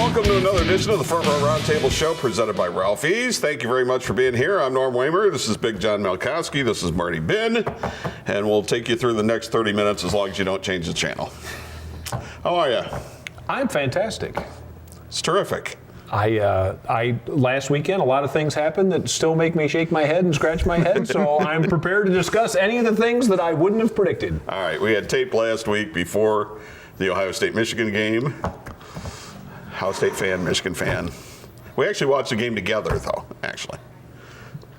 welcome to another edition of the Front Row Roundtable Show presented by Ralphie's. Thank you very much for being here. I'm Norm Waymer. This is Big John Malkowski. This is Marty Bin. And we'll take you through the next 30 minutes as long as you don't change the channel. How are you? I'm fantastic. It's terrific. I last weekend, a lot of things happened that still make me shake my head and scratch my head, so I'm prepared to discuss any of the things that I wouldn't have predicted. All right, we had tape last week before the Ohio State-Michigan game. Ohio State fan, Michigan fan. We actually watched the game together, though, actually.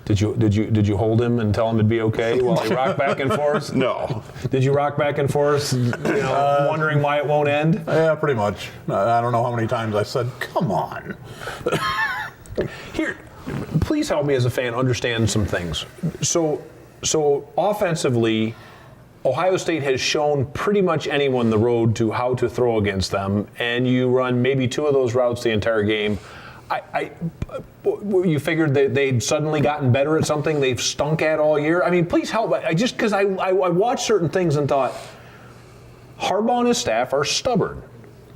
Did you hold him and tell him it'd be okay while he rocked back and forth? No. Did you rock back and forth, wondering why it won't end? Yeah, pretty much. I don't know how many times I said, come on. Here, please help me as a fan understand some things. So offensively, Ohio State has shown pretty much anyone the road to how to throw against them, and you run maybe two of those routes the entire game. You figured that they'd suddenly gotten better at something they've stunk at all year? I mean, please help. Because I watched certain things and thought, Harbaugh and his staff are stubborn.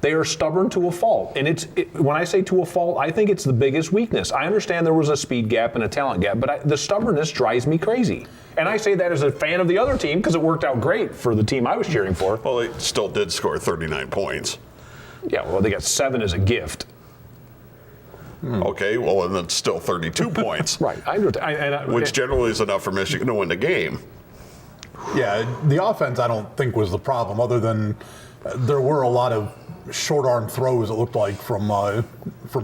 They are stubborn to a fault. And when I say to a fault, I think it's the biggest weakness. I understand there was a speed gap and a talent gap, but the stubbornness drives me crazy. And I say that as a fan of the other team because it worked out great for the team I was cheering for. Well, they still did score 39 points. Yeah, well, they got 7 as a gift. Okay, well, and it's still 32 points. Right. Which generally is enough for Michigan to win the game. Yeah, the offense I don't think was the problem, other than there were a lot of short arm throws, it looked like, from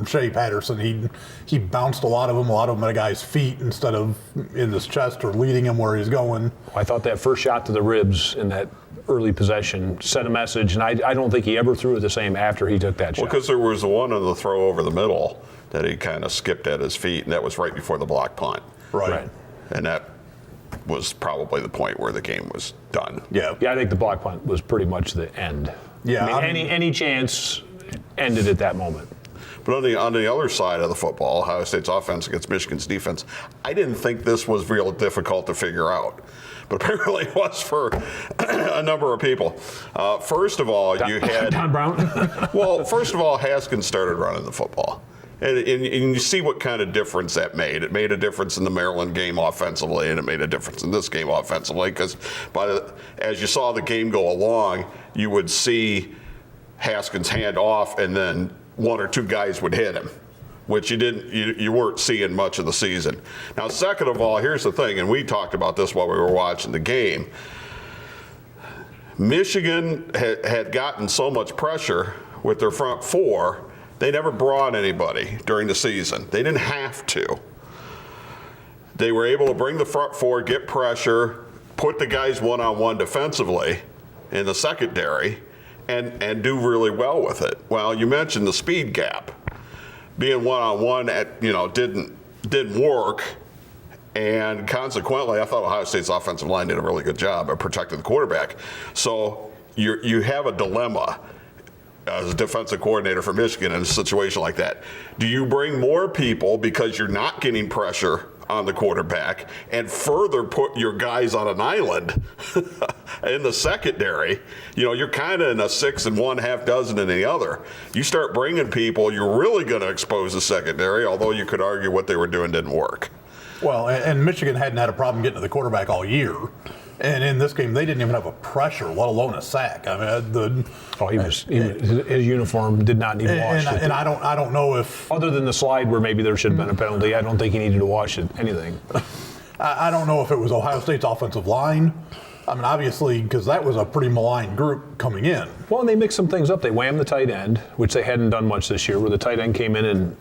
Shea Patterson. He bounced a lot of them at a guy's feet instead of in his chest or leading him where he's going. I thought that first shot to the ribs in that early possession sent a message, and I don't think he ever threw it the same after he took that shot. Well, because there was one on the throw over the middle that he kind of skipped at his feet, and that was right before the block punt. Right. And that was probably the point where the game was done. Yeah, I think the block punt was pretty much the end. Yeah, I mean, any chance ended at that moment. But on the other side of the football, Ohio State's offense against Michigan's defense, I didn't think this was real difficult to figure out. But apparently it was for a number of people. First of all, you had Don Brown. Well, first of all, Haskins started running the football. And you see what kind of difference that made. It made a difference in the Maryland game offensively, and it made a difference in this game offensively, because as you saw the game go along, you would see Haskins hand off, and then one or two guys would hit him, which you weren't seeing much of the season. Now, second of all, here's the thing, and we talked about this while we were watching the game. Michigan had gotten so much pressure with their front four, they never brought anybody during the season. They didn't have to. They were able to bring the front four, get pressure, put the guys one-on-one defensively in the secondary, and do really well with it. Well, you mentioned the speed gap. Being one-on-one didn't work, and consequently, I thought Ohio State's offensive line did a really good job of protecting the quarterback. So you have a dilemma as a defensive coordinator for Michigan in a situation like that. Do you bring more people because you're not getting pressure on the quarterback and further put your guys on an island in the secondary? You're kind of in a 6 and 1/2 dozen in the other. You start bringing people, you're really going to expose the secondary, although you could argue what they were doing didn't work. Well, and Michigan hadn't had a problem getting to the quarterback all year. And in this game, they didn't even have a pressure, let alone a sack. I mean, his uniform did not need washed. And I don't know if, other than the slide where maybe there should have been a penalty, I don't think he needed to wash it. Anything. I don't know if it was Ohio State's offensive line. I mean, obviously, because that was a pretty maligned group coming in. Well, and they mixed some things up. They whammed the tight end, which they hadn't done much this year, where the tight end came in and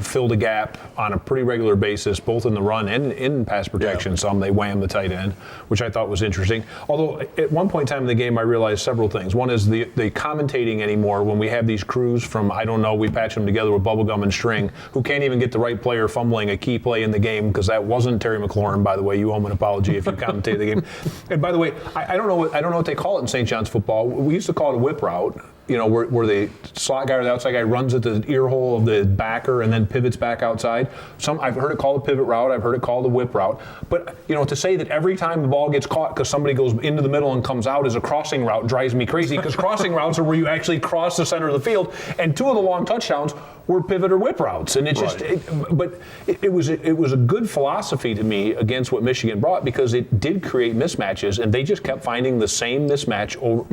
filled a gap on a pretty regular basis, both in the run and in pass protection. Yeah. Some they whammed the tight end, which I thought was interesting. Although at one point in time in the game, I realized several things. One is the commentating anymore when we have these crews from, we patch them together with bubblegum and string, who can't even get the right player fumbling a key play in the game, because that wasn't Terry McLaurin, by the way. You owe him an apology if you commentated the game. And by the way, I don't know what they call it in St. John's football. We used to call it a whip route. where the slot guy or the outside guy runs at the ear hole of the backer and then pivots back outside. I've heard it called a pivot route. I've heard it called a whip route. But, to say that every time the ball gets caught because somebody goes into the middle and comes out as a crossing route drives me crazy, because crossing routes are where you actually cross the center of the field. And 2 of the long touchdowns were pivot or whip routes. And it's just, it was a good philosophy to me against what Michigan brought, because it did create mismatches, and they just kept finding the same mismatch over,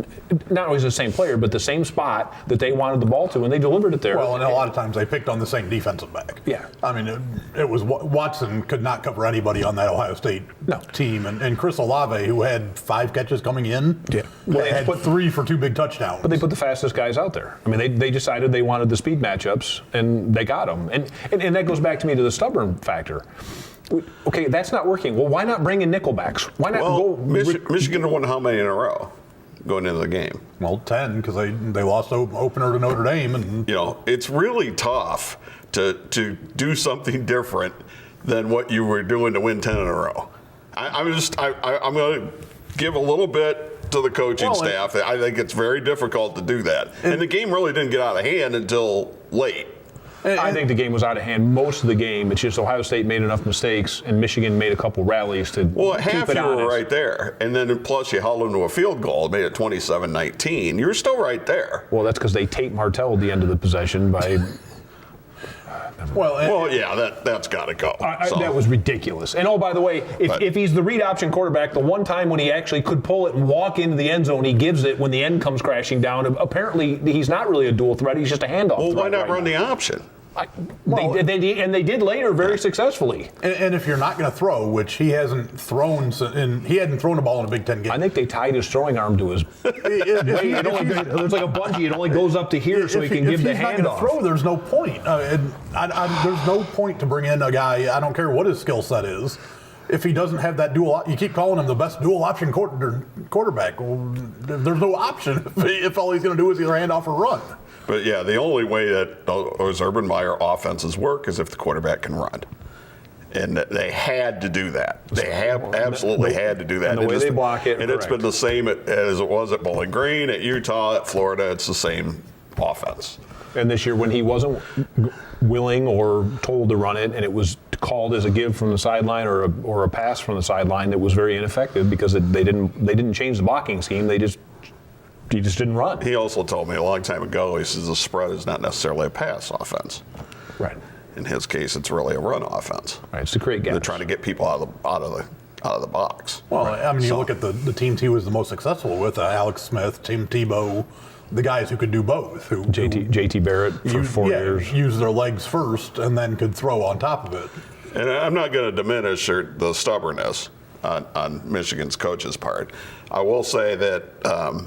not always the same player, but the same spot that they wanted the ball to, and they delivered it there. Well, and a lot of times they picked on the same defensive back. Yeah. I mean, it was Watson could not cover anybody on that Ohio State team, and Chris Olave, who had 5 catches coming in, had 3 for 2 big touchdowns. But they put the fastest guys out there. I mean, they decided they wanted the speed matchups, and they got them. And that goes back to me to the stubborn factor. Okay, that's not working. Well, why not bring in nickelbacks? Why not go? Michigan won how many in a row going into the game? Well, 10, because they lost opener to Notre Dame, and it's really tough to do something different than what you were doing to win 10 in a row. I'm going to give a little bit to the coaching staff. I think it's very difficult to do that, and the game really didn't get out of hand until late. I think the game was out of hand most of the game. It's just Ohio State made enough mistakes, and Michigan made a couple rallies to Well, at keep half it you honest. were right there, and then plus you held them to a field goal, made it 27-19. You were still right there. Well, that's because they Tate Martell at the end of the possession by. That's got to go. That was ridiculous. And by the way, if he's the read option quarterback, the one time when he actually could pull it and walk into the end zone, he gives it when the end comes crashing down. Apparently, he's not really a dual threat. He's just a handoff. Well, why not right run the option? They did later very successfully. And if you're not going to throw, which he hadn't thrown a ball in a Big Ten game. I think they tied his throwing arm to his. It's like a bungee. It only goes up to here so he can give the handoff. If he's not going to throw, there's no point. There's no point to bring in a guy. I don't care what his skill set is. If he doesn't have that you keep calling him the best dual option quarterback. Well, there's no option if all he's going to do is either hand off or run. But yeah, the only way that those Urban Meyer offenses work is if the quarterback can run. And they had to do that. They absolutely had to do that. And the way they block it, and it's been the same as it was at Bowling Green, at Utah, at Florida. It's the same offense. And this year, when he wasn't willing or told to run it, and it was called as a give from the sideline or a pass from the sideline, it was very ineffective because they didn't change the blocking scheme. He just didn't run. He also told me a long time ago, he says the spread is not necessarily a pass offense. Right. In his case, it's really a run offense. Right. It's to create gaps. They're trying to get people out of the box. Well, I mean, you look at the teams he was the most successful with: Alex Smith, Tim Tebow, the guys who could do both. JT Barrett for 4 years. Use their legs first and then could throw on top of it. And I'm not going to diminish the stubbornness on Michigan's coach's part. I will say that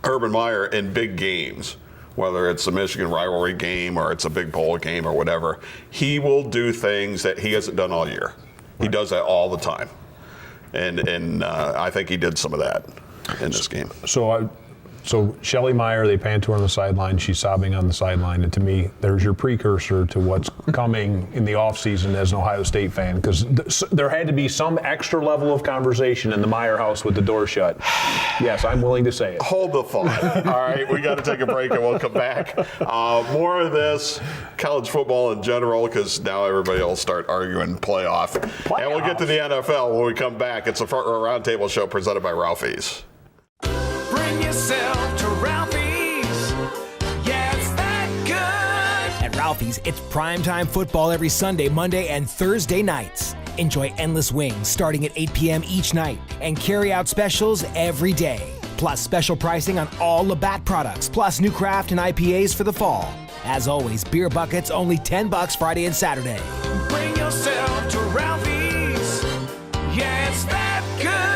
Urban Meyer in big games, whether it's a Michigan rivalry game or it's a big bowl game or whatever, he will do things that he hasn't done all year. He does that all the time. And I think he did some of that in this game. So Shelley Meyer, they pan to her on the sideline. She's sobbing on the sideline. And to me, there's your precursor to what's coming in the offseason as an Ohio State fan, because there had to be some extra level of conversation in the Meyer house with the door shut. Yes, I'm willing to say it. Hold the thought. All right, we got to take a break and we'll come back. More of this, college football in general, because now everybody will start arguing playoff. And we'll get to the NFL when we come back. It's a Front Row Roundtable show presented by Ralphie's. Bring yourself to Ralphie's. Yeah, it's that good. At Ralphie's, it's primetime football every Sunday, Monday, and Thursday nights. Enjoy endless wings starting at 8 p.m. each night and carry-out specials every day. Plus special pricing on all Labatt products, plus new craft and IPAs for the fall. As always, beer buckets only $10 Friday and Saturday. Bring yourself to Ralphie's. Yeah, it's that good.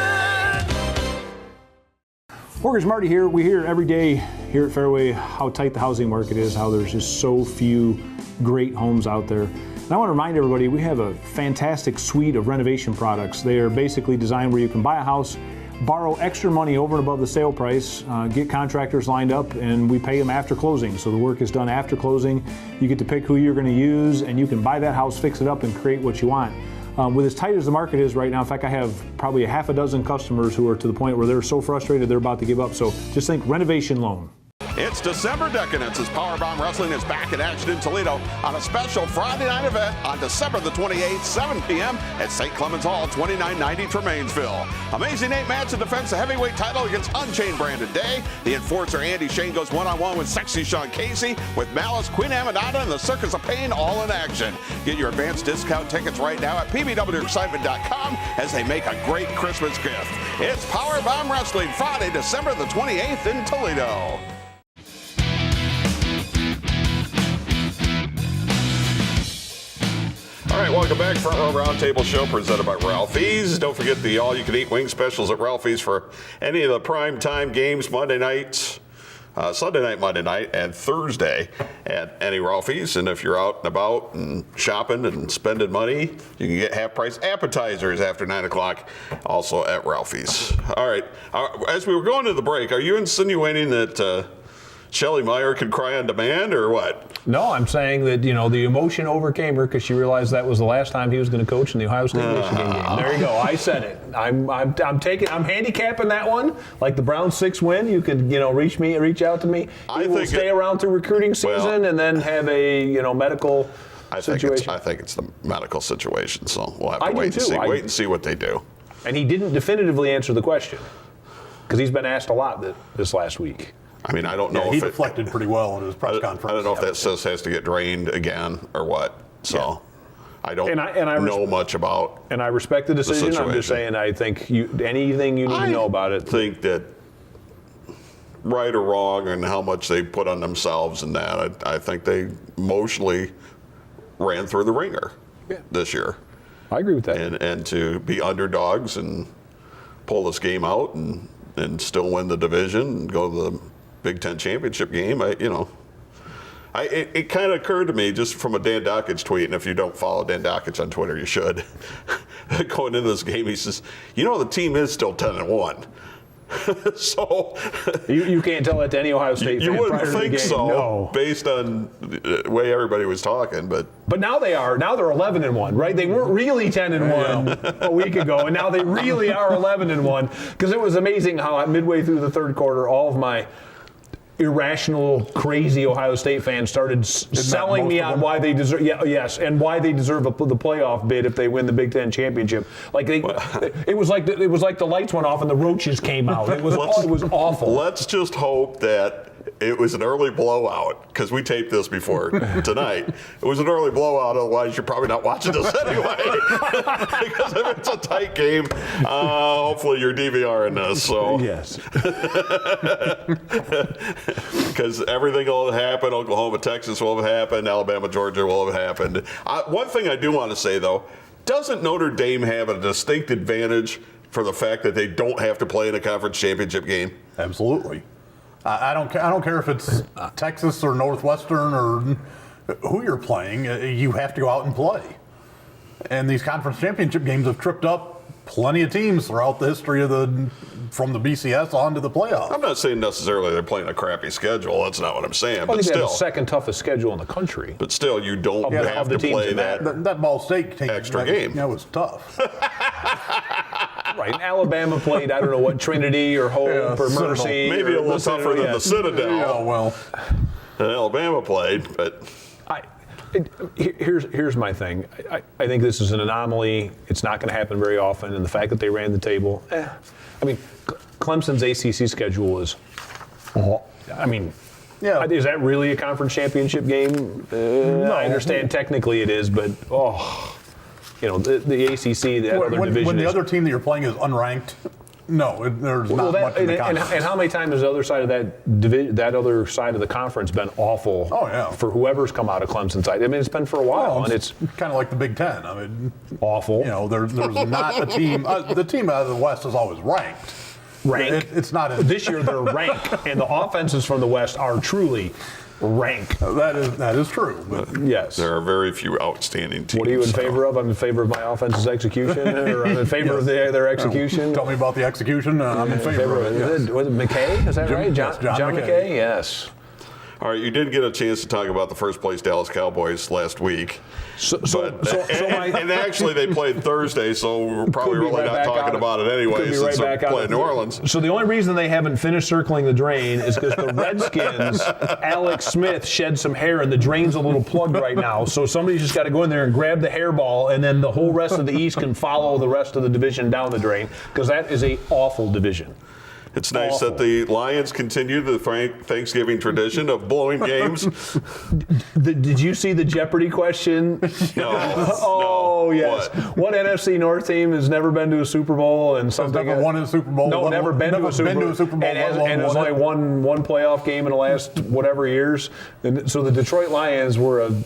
Mortgage Marty here. We hear every day here at Fairway how tight the housing market is, how there's just so few great homes out there. And I want to remind everybody we have a fantastic suite of renovation products. They are basically designed where you can buy a house, borrow extra money over and above the sale price, get contractors lined up, and we pay them after closing. So the work is done after closing. You get to pick who you're going to use, and you can buy that house, fix it up, and create what you want. With as tight as the market is right now, in fact, I have probably a half a dozen customers who are to the point where they're so frustrated they're about to give up. So just think renovation loan. It's December Decadence as Powerbomb Wrestling is back in action in Toledo on a special Friday night event on December the 28th, 7 p.m. at St. Clements Hall, 2990 Tremainsville. Amazing 8-match to defense the heavyweight title against Unchained Brandon Day. The enforcer Andy Shane goes one-on-one with Sexy Sean Casey, with Malice, Queen Amidada, and the Circus of Pain all in action. Get your advanced discount tickets right now at pbwexcitement.com as they make a great Christmas gift. It's Powerbomb Wrestling, Friday, December the 28th in Toledo. All right, welcome back for our Roundtable show presented by Ralphie's. Don't forget the all-you-can-eat wing specials at Ralphie's for any of the prime time games, Monday nights, Sunday night, Monday night, and Thursday at any Ralphie's. And if you're out and about and shopping and spending money, you can get half-price appetizers after 9 o'clock also at Ralphie's. All right, as we were going to the break, are you insinuating that Shelly Meyer could cry on demand or what? No, I'm saying that, the emotion overcame her because she realized that was the last time he was going to coach in the Ohio State-Michigan game. There you go. I said it. I'm handicapping that one. Like the Browns 6 win, you could, reach out to me. He will stay around through recruiting season and then have a, medical situation. I think it's the medical situation, so we'll have to wait and see what they do. And he didn't definitively answer the question because he's been asked a lot this last week. I mean, I don't know if he deflected pretty well in his press conference. I don't know if that cyst has to get drained again or what. So I don't know much about. And I respect the decision. I'm just saying, I think anything you need to know about it. I think that right or wrong and how much they put on themselves and that, I think they emotionally ran through the ringer this year. I agree with that. And to be underdogs and pull this game out and still win the division and go to the Big Ten championship game, it kind of occurred to me just from a Dan Dockage tweet, and if you don't follow Dan Dockage on Twitter, you should. Going into this game, he says, the team is still 10-1. So you can't tell that to any Ohio State fan. You wouldn't prior to the think game. so, no. Based on the way everybody was talking, but now they are. Now they're 11-1, right? They weren't really 10-1 a week ago, and now they really are 11-1. Because it was amazing how midway through the third quarter, all of my irrational, crazy Ohio State fans started selling me on why they deserve, and why they deserve the playoff bid if they win the Big Ten championship. Like it was like the lights went off and the roaches came out. It was awful. Let's just hope that it was an early blowout, because we taped this before tonight. It was an early blowout, otherwise you're probably not watching this anyway. Because if it's a tight game, hopefully you're DVRing this. So yes. Because everything will happen. Oklahoma, Texas will have happened. Alabama, Georgia will have happened. One thing I do want to say, though, doesn't Notre Dame have a distinct advantage for the fact that they don't have to play in a conference championship game? Absolutely. I don't care if it's Texas or Northwestern or who you're playing. You have to go out and play. And these conference championship games have tripped up plenty of teams throughout the history of from the BCS on to the playoffs. I'm not saying necessarily they're playing a crappy schedule. That's not what I'm saying. Well, but they still, have the second toughest schedule in the country. But still, you don't have to play that Ball State extra game. That was tough. Right. Alabama played, I don't know what, Trinity or Hope or Mercy. Maybe a little tougher than the Citadel. Yeah, well. And Alabama played, but here's my thing. I think this is an anomaly. It's not going to happen very often. And the fact that they ran the table, I mean, Clemson's ACC schedule is, is that really a conference championship game? No. I understand technically it is, but the ACC, that other division. When the other team that you're playing is unranked, no, there's not much in the conference. And how many times has the other side of that other side of the conference been awful? Oh, yeah. For whoever's come out of Clemson's side. I mean, it's been for a while, and it's kind of like the Big Ten. I mean, awful. There's not a team. The team out of the West is always ranked. It's not. This year they're ranked, and the offenses from the West are truly rank. That is true. But yes. There are very few outstanding teams. What are you in favor of? I'm in favor of my offense's execution, or I'm in favor of their execution. Tell me about the execution. I'm in favor of it. Was it McKay? Is that right? John McKay? Yes. All right, you did get a chance to talk about the first place Dallas Cowboys last week. And actually they played Thursday, so we're probably really not talking about it anyway since they're playing New Orleans. So the only reason they haven't finished circling the drain is because the Redskins, Alex Smith, shed some hair, and the drain's a little plugged right now. So somebody's just got to go in there and grab the hairball, and then the whole rest of the East can follow the rest of the division down the drain, because that is a awful division. It's nice that the Lions continue the Thanksgiving tradition of blowing games. Did you see the Jeopardy question? No. Oh, no. yes. What NFC North team has never been to a Super Bowl and something? Never won a Super Bowl. No, never been to a Super Bowl. And has only won one playoff game in the last whatever years. And so the Detroit Lions were a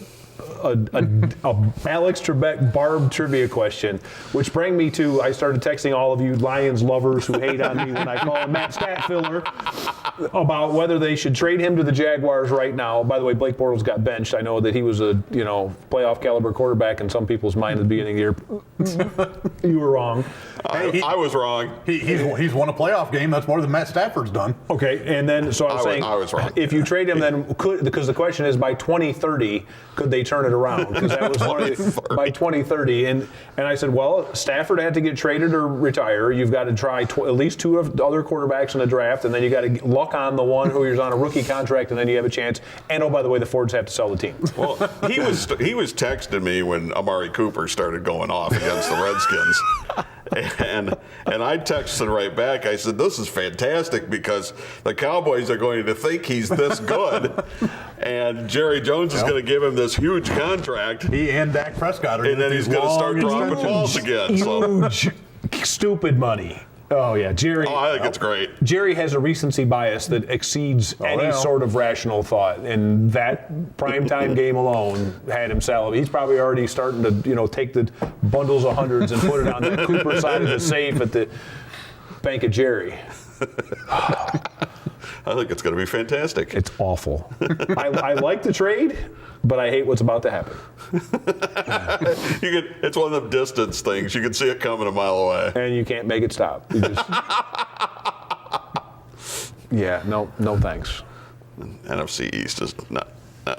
Alex Trebek barbed trivia question, which bring me to, I started texting all of you Lions lovers who hate on me when I call him Matt Statfiller about whether they should trade him to the Jaguars right now. By the way, Blake Bortles got benched. I know that he was a playoff caliber quarterback in some people's mind at the beginning of the year. You were wrong. I was wrong. He's won a playoff game. That's more than Matt Stafford's done. Okay, and then so I was saying, I was wrong. If you trade him, then because the question is by 2030, could they turn it around? Because that was by 2030, and I said, well, Stafford had to get traded or retire. You've got to try at least two of the other quarterbacks in the draft, and then you got to luck on the one who is on a rookie contract, and then you have a chance. And oh, by the way, the Fords have to sell the team. Well, he was texting me when Amari Cooper started going off against the Redskins. And I texted right back. I said, this is fantastic because the Cowboys are going to think he's this good. And Jerry Jones is going to give him this huge contract. He and Dak Prescott are and then he's going to start dropping balls again. Huge, stupid money. Oh, yeah, Jerry. Oh, I think it's great. Jerry has a recency bias that exceeds any sort of rational thought, and that primetime game alone had him salivate. He's probably already starting to, take the bundles of hundreds and put it on the Cooper side of the safe at the Bank of Jerry. I think it's going to be fantastic. It's awful. I like the trade, but I hate what's about to happen. It's one of them distance things. You can see it coming a mile away. And you can't make it stop. You just, yeah, no thanks. NFC East is not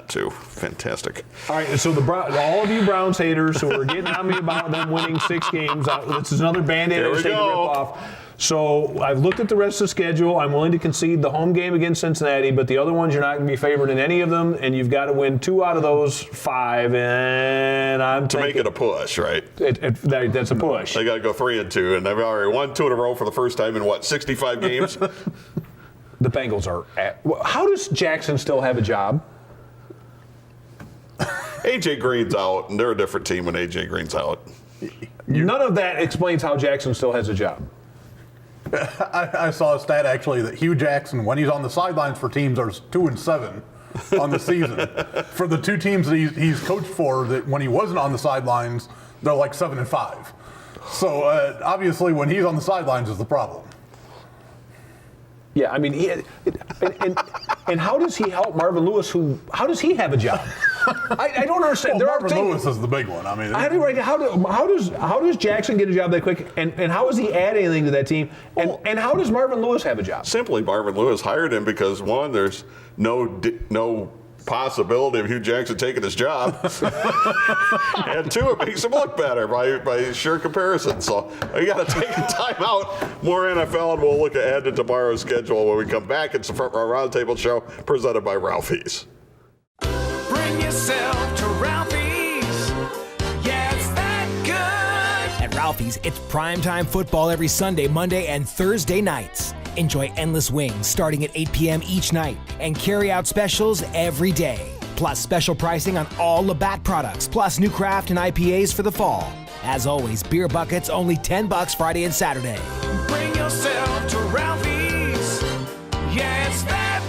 too fantastic. All right, so all of you Browns haters who are getting on me about them winning 6 games, this is another Band-Aid I was taking to rip off. So I've looked at the rest of the schedule. I'm willing to concede the home game against Cincinnati, but the other ones you're not going to be favored in any of them, and you've got to win 2 out of those 5. And I'm to make it a push, right? That's a push. They got to go 3-2, and they've already won 2 in a row for the first time in 65 games. The Bengals are at. How does Jackson still have a job? A.J. Green's out, and they're a different team when A.J. Green's out. None of that explains how Jackson still has a job. I saw a stat actually that Hugh Jackson, when he's on the sidelines for teams, are 2-7 on the season. For the 2 teams that he's coached for, that when he wasn't on the sidelines, they're like 7-5. So obviously, when he's on the sidelines, is the problem. Yeah, I mean, and how does he help Marvin Lewis? How does he have a job? I don't understand. Well, Marvin Lewis is the big one. I mean, how does Jackson get a job that quick? And how does he add anything to that team? And how does Marvin Lewis have a job? Simply, Marvin Lewis hired him because 1, there's no possibility of Hugh Jackson taking his job, and 2, it makes him look better by sheer comparison. So we got to take a time out. More NFL, and we'll look ahead to tomorrow's schedule when we come back. It's the Front Row Roundtable show presented by Ralphie's. Bring yourself to Ralphie's. Yeah, it's that good. At Ralphie's, it's primetime football every Sunday, Monday, and Thursday nights. Enjoy endless wings starting at 8 p.m. each night and carry-out specials every day. Plus special pricing on all Labatt products, plus new craft and IPAs for the fall. As always, beer buckets only $10 Friday and Saturday. Bring yourself to Ralphie's. Yeah, it's that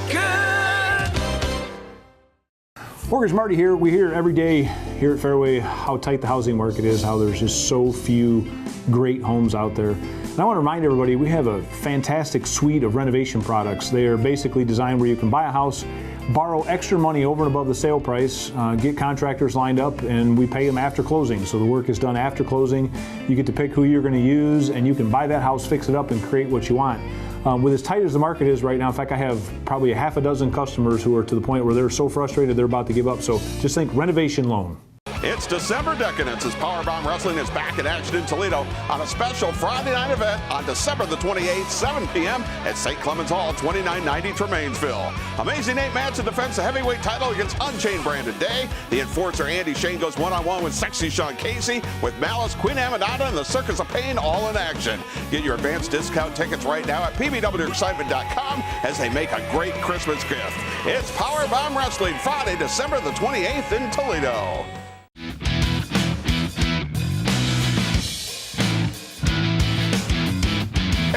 good. Mortgage Marty here. We hear every day here at Fairway how tight the housing market is, how there's just so few great homes out there. And I want to remind everybody we have a fantastic suite of renovation products. They are basically designed where you can buy a house, borrow extra money over and above the sale price, get contractors lined up, and we pay them after closing. So the work is done after closing. You get to pick who you're going to use, and you can buy that house, fix it up, and create what you want. with as tight as the market is right now, in fact, I have probably a half a dozen customers who are to the point where they're so frustrated they're about to give up. So just think renovation loan. It's December Decadence as Powerbomb Wrestling is back in action in Toledo on a special Friday night event on December the 28th, 7 p.m. at St. Clements Hall, 2990 Tremainsville. Amazing 8-match to defense the heavyweight title against Unchained Brandon Day. The Enforcer Andy Shane goes one-on-one with Sexy Sean Casey, with Malice, Queen Amidada, and the Circus of Pain all in action. Get your advanced discount tickets right now at pbwexcitement.com as they make a great Christmas gift. It's Powerbomb Wrestling, Friday, December the 28th in Toledo.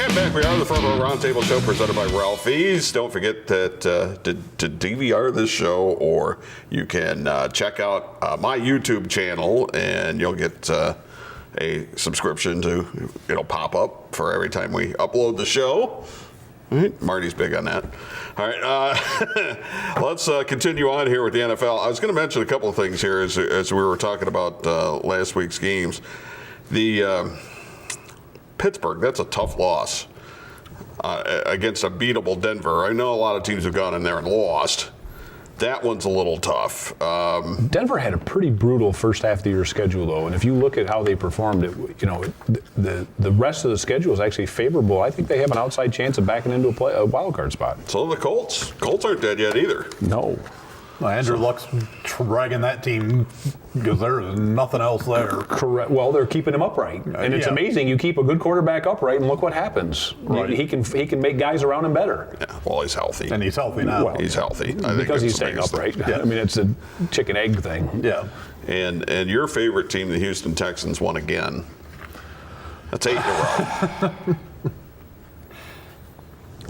And back we are, the Front Row Roundtable Show presented by Ralphie's. Don't forget that to DVR this show, or you can check out my YouTube channel, and you'll get a subscription to, it'll pop up for every time we upload the show. All right, Marty's big on that. All right, let's continue on here with the NFL. I was going to mention a couple of things here as we were talking about last week's games. The Pittsburgh, that's a tough loss against a beatable Denver. I know a lot of teams have gone in there and lost. That one's a little tough. Denver had a pretty brutal first half of the year schedule, though, and if you look at how they performed, the rest of the schedule is actually favorable. I think they have an outside chance of backing into a wild card spot. So the Colts. Colts aren't dead yet either. No. Andrew Luck's dragging that team because there's nothing else there. Correct. Well, they're keeping him upright, and it's amazing. You keep a good quarterback upright, and look what happens. Right. He can make guys around him better. Yeah, well, he's healthy. And he's healthy now. Well, he's healthy. I think because he's that's staying the biggest upright. thing. I mean, it's a chicken egg thing. Yeah. And your favorite team, the Houston Texans, won again. That's 8 in a row.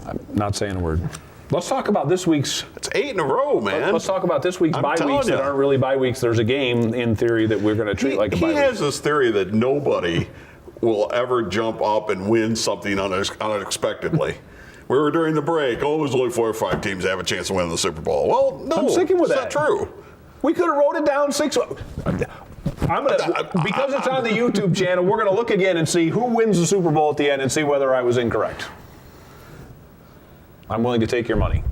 I'm not saying a word. Let's talk about this week's. It's 8 in a row, man. Let's talk about this week's I'm bye telling weeks that you. aren't really bye weeks. There's a game in theory that we're going to treat like a bye He week. has this theory that nobody will ever jump up and win something unexpectedly. We were during the break. Oh, there's only 4 or 5 teams that have a chance to win the Super Bowl. Well, no, I'm sticking with it's that. not true. We could have wrote it down 6. Because it's on the YouTube channel, we're going to look again and see who wins the Super Bowl at the end and see whether I was incorrect. I'm willing to take your money.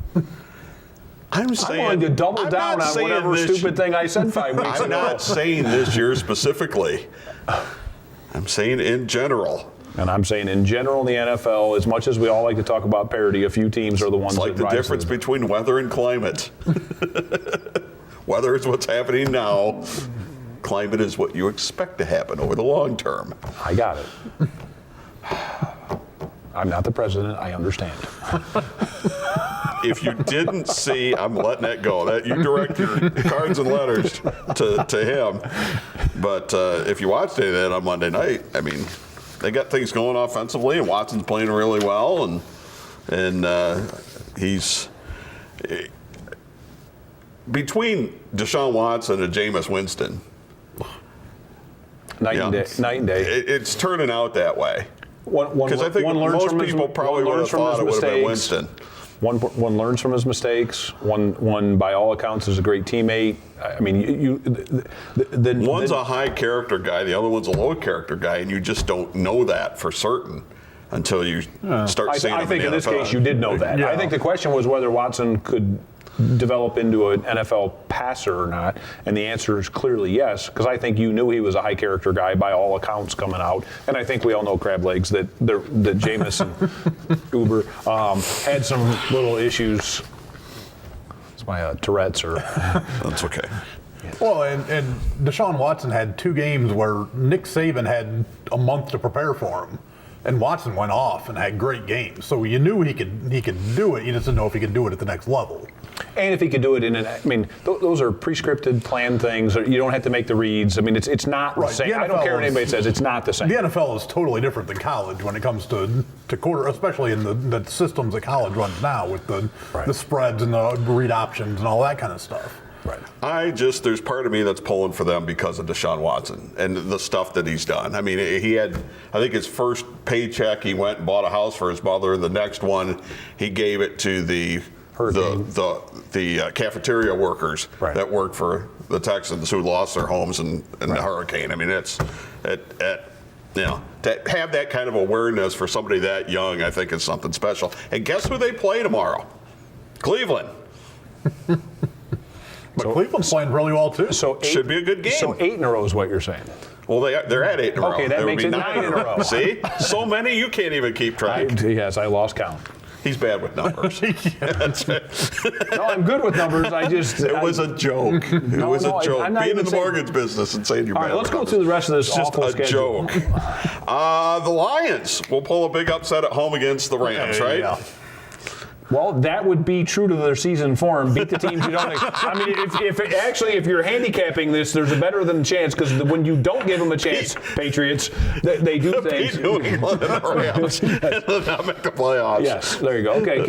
I'm willing to double I'm down not on saying whatever this- stupid thing I said 5 weeks ago. I'm not saying this year specifically. I'm saying in general. And I'm saying in general in the NFL, as much as we all like to talk about parity, a few teams are the ones It's like that the rise to difference between weather and climate. Weather is what's happening now. Climate is what you expect to happen over the long term. I got it. I'm not the president. I understand. If you didn't see, I'm letting that go. That you direct your cards and letters to him. But if you watched any of that on Monday night, I mean, they got things going offensively, and Watson's playing really well, and he's between Deshaun Watson and Jameis Winston. Night and day. It's turning out that way. Because I think most people probably would have thought it would have been Winston. One learns from his mistakes. One by all accounts, is a great teammate. I mean, One's a high character guy, the other one's a low character guy, and you just don't know that for certain until you start seeing him I think in in the this NFL. case you did know that. Yeah. I think the question was whether Watson could develop into an NFL passer or not, and the answer is clearly yes, because I think you knew he was a high character guy by all accounts coming out, and I think we all know crab legs that Jameis and Uber had some little issues. It's my Tourette's or. That's okay. Well, and Deshaun Watson had 2 games where Nick Saban had a month to prepare for him, and Watson went off and had great games. So you knew he could do it. You just didn't know if he could do it at the next level. And if he could do it those are prescripted, planned things. You don't have to make the reads. I mean, it's not the Right. same. The I don't care what NFL anybody says. It's not the same. The NFL is totally different than college when it comes to quarter, especially in the systems that college runs now with the spreads and the read options and all that kind of stuff. Right. There's part of me that's pulling for them because of Deshaun Watson and the stuff that he's done. I mean, he had, I think his first paycheck, he went and bought a house for his mother. The next one, he gave it to the cafeteria workers that worked for the Texans who lost their homes in the hurricane. I mean, it's at to have that kind of awareness for somebody that young, I think is something special. And guess who they play tomorrow? Cleveland. But Cleveland's playing really well too. So Should be a good game. So 8 in a row is what you're saying. Well, they're at 8 in a row. Okay, that There would makes be it 9 in a row. See? So many you can't even keep track. Yes, I lost count. He's bad with numbers. That's it. No, I'm good with numbers. It was a joke. It was a joke. I'm not Being even in the saying- mortgage business and saying you're All bad right, let's with go numbers. through the rest of this It's just awful a schedule. joke. The Lions will pull a big upset at home against the Rams, right? Yeah. Well, that would be true to their season form. Beat the teams you don't. I mean, if you're handicapping this, there's a better than chance because when you don't give them a chance, Patriots, they do things. Beat New England and the Rams and then not make the playoffs. Yes, there you go. Okay,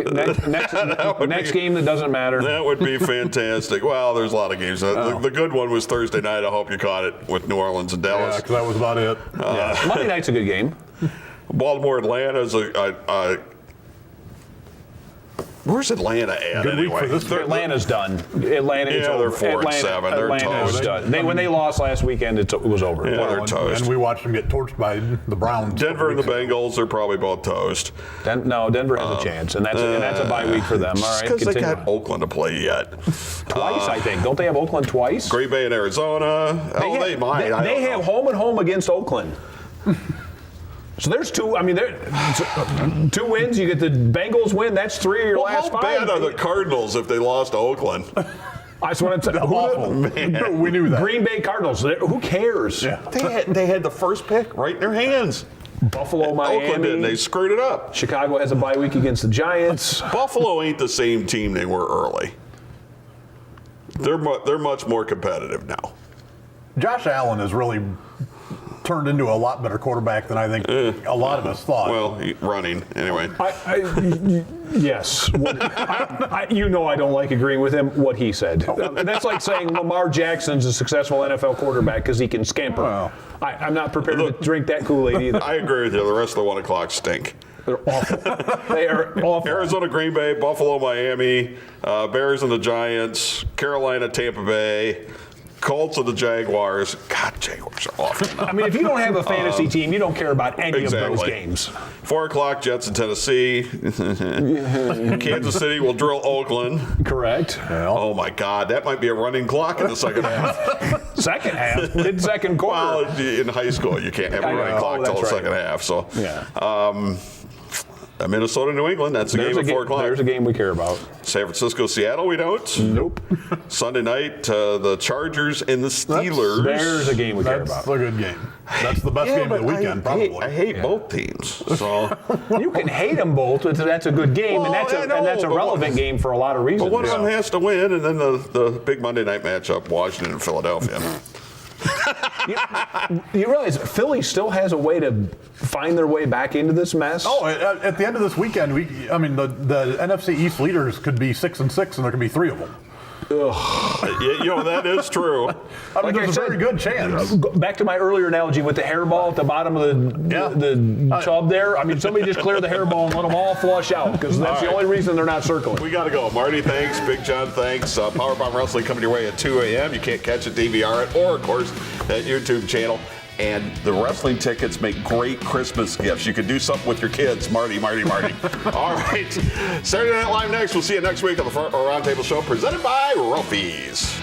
next game that doesn't matter. That would be fantastic. Well, there's a lot of games. The good one was Thursday night. I hope you caught it with New Orleans and Yeah, Dallas. because that was about it. Yeah. Monday night's a good game. Baltimore, Atlanta is where's Atlanta at Good week anyway? for this They're- Atlanta's done. Atlanta, it's Yeah, over. they're 4-7. They're Atlanta's toast. done. When they lost last weekend, it was over. Yeah, they're and, toast. and we watched them get torched by the Browns. Denver and the Bengals are probably both toast. Denver has a chance, and that's a bye week for them. All Just right, because they continue got on. Oakland to play yet. Twice, I think. Don't they have Oakland twice? Green Bay and Arizona. They might. I They don't have know. home and home against Oakland. So there's two. I mean, there 2 wins. You get the Bengals win. That's 3 of your Well, last how 5. bad are the Cardinals if they lost to Oakland? I just want to tell Awful. We knew that. Green Bay Cardinals. Who cares? Yeah. They had the first pick right in their hands. Buffalo, Miami. Oakland did, and they screwed it up. Chicago has a bye week against the Giants. Buffalo ain't the same team they were early. They're much more competitive now. Josh Allen has really turned into a lot better quarterback than I think a lot of us thought. Well, running anyway. Yes. You know I don't like agreeing with him, what he said. That's like saying Lamar Jackson's a successful NFL quarterback because he can scamper. Well. I'm not prepared to drink that Kool-Aid either. I agree with you. The rest of the 1 o'clock stink. They're awful. They are awful. Arizona, Green Bay, Buffalo, Miami, Bears and the Giants, Carolina, Tampa Bay, Colts and the Jaguars. God, Jaguars are awful now. I mean, if you don't have a fantasy team, you don't care about any of those games. 4 o'clock, Jets and Tennessee. Kansas City will drill Oakland. Correct. Oh my God, that might be a running clock in the second half. Second half, mid-second quarter. Well, in high school, you can't have a I know. running clock Oh, till the that's right. second half. So, Yeah. Minnesota, New England. That's a There's game a at 4 o'clock. There's a game we care about. San Francisco, Seattle. We don't. Nope. Sunday night, the Chargers and the Steelers. There's a game we care That's about. a good game. That's the best Yeah, game of the but weekend, I probably. hate both teams. So, You can hate them both, but that's a good game, Well, and I know, that's a but relevant game for a lot of reasons. but one of them has to win, and then the big Monday night matchup, Washington and Philadelphia. You realize Philly still has a way to find their way back into this mess? Oh, at the end of this weekend, the NFC East leaders could be 6-6, and there could be 3 of them. Yeah, that is true. I mean, Like there's I a said, very good chance. Back to my earlier analogy with the hairball at the bottom of the tub there. I mean, somebody just clear the hairball and let them all flush out because that's the only reason they're not circling. We got to go. Marty, thanks. Big John, thanks. Powerbomb Wrestling coming your way at 2 a.m. You can't catch it, DVR it, or, of course, that YouTube channel. And the wrestling tickets make great Christmas gifts. You can do something with your kids. Marty. All right. Saturday Night Live next. We'll see you next week on the Roundtable Show presented by Ralphie's.